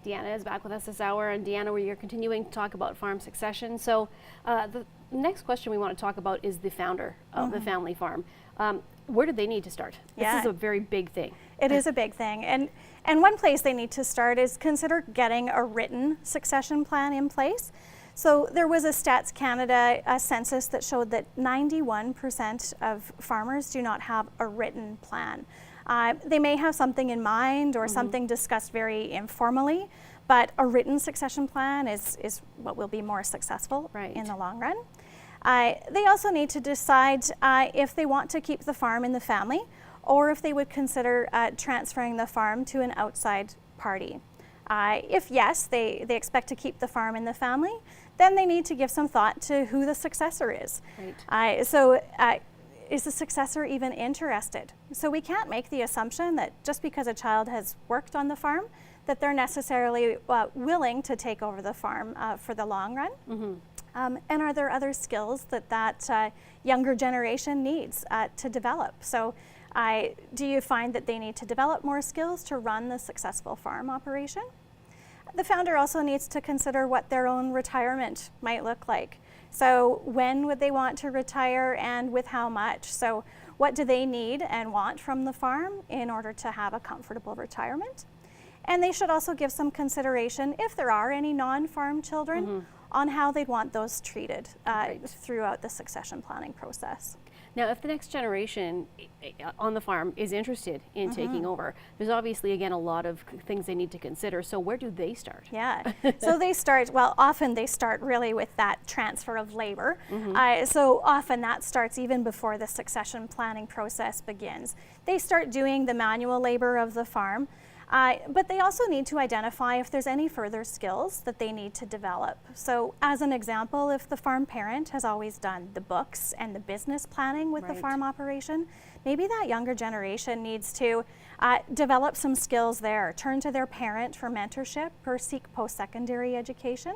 Deanna is back with us this hour, and Deanna, we are continuing to talk about farm succession. So the next question we want to talk about is the founder of the family farm. Where do they need to start? This is a very big thing. It is a big thing. And one place they need to start is consider getting a written succession plan in place. So there was a Stats Canada census that showed that 91% of farmers do not have a written plan. They may have something in mind or something discussed very informally, but a written succession plan is what will be more successful in the long run. They also need to decide if they want to keep the farm in the family or if they would consider transferring the farm to an outside party. If yes, they expect to keep the farm in the family, then they need to give some thought to who the successor is. Is the successor even interested? So we can't make the assumption that just because a child has worked on the farm, that they're necessarily willing to take over the farm for the long run. And are there other skills that younger generation needs to develop? So do you find that they need to develop more skills to run the successful farm operation? The founder also needs to consider what their own retirement might look like. So when would they want to retire and with how much? So what do they need and want from the farm in order to have a comfortable retirement? And they should also give some consideration, if there are any non-farm children, on how they'd want those treated throughout the succession planning process. Now, if the next generation on the farm is interested in taking over, there's obviously, again, a lot of things they need to consider. So where do they start? Yeah, so they start, well, often they start really with that transfer of labor. So often that starts even before the succession planning process begins. They start doing the manual labor of the farm. But they also need to identify if there's any further skills that they need to develop. So as an example, if the farm parent has always done the books and the business planning with the farm operation, maybe that younger generation needs to develop some skills there, turn to their parent for mentorship or seek post-secondary education.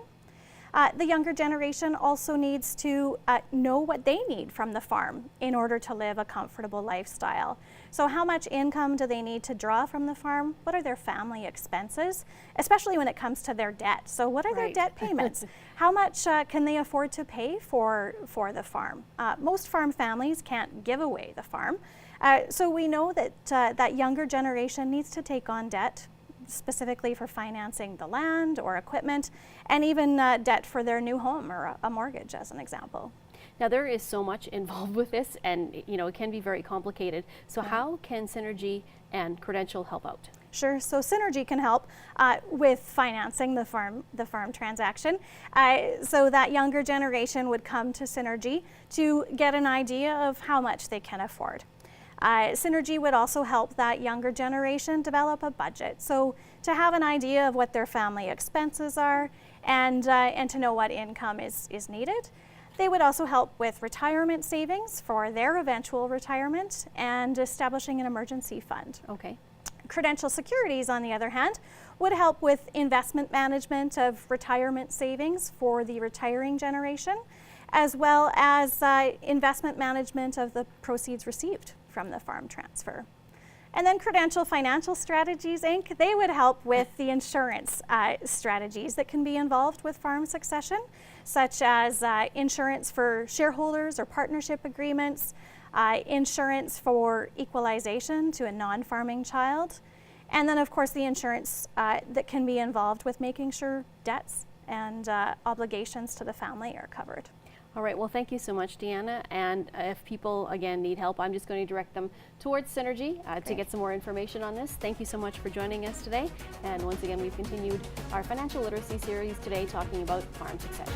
The younger generation also needs to know what they need from the farm in order to live a comfortable lifestyle. So how much income do they need to draw from the farm? What are their family expenses, especially when it comes to their debt? So what are their debt payments? How much can they afford to pay for the farm? Most farm families can't give away the farm. So we know that that younger generation needs to take on debt, specifically for financing the land or equipment, and even debt for their new home or a mortgage, as an example. Now, there is so much involved with this, and it can be very complicated. So how can Synergy and Credential help out? Sure. So Synergy can help with financing the farm transaction. So that younger generation would come to Synergy to get an idea of how much they can afford. Synergy would also help that younger generation develop a budget. So to have an idea of what their family expenses are and to know what income is needed. They would also help with retirement savings for their eventual retirement and establishing an emergency fund. Okay. Credential Securities, on the other hand, would help with investment management of retirement savings for the retiring generation, as well as investment management of the proceeds received from the farm transfer. And then Credential Financial Strategies, Inc., they would help with the insurance strategies that can be involved with farm succession, such as insurance for shareholders or partnership agreements, insurance for equalization to a non-farming child, and then of course the insurance that can be involved with making sure debts and obligations to the family are covered. All right, well, thank you so much, Deanna. And if people, again, need help, I'm just going to direct them towards Synergy to get some more information on this. Thank you so much for joining us today. And once again, we've continued our financial literacy series today talking about farm succession.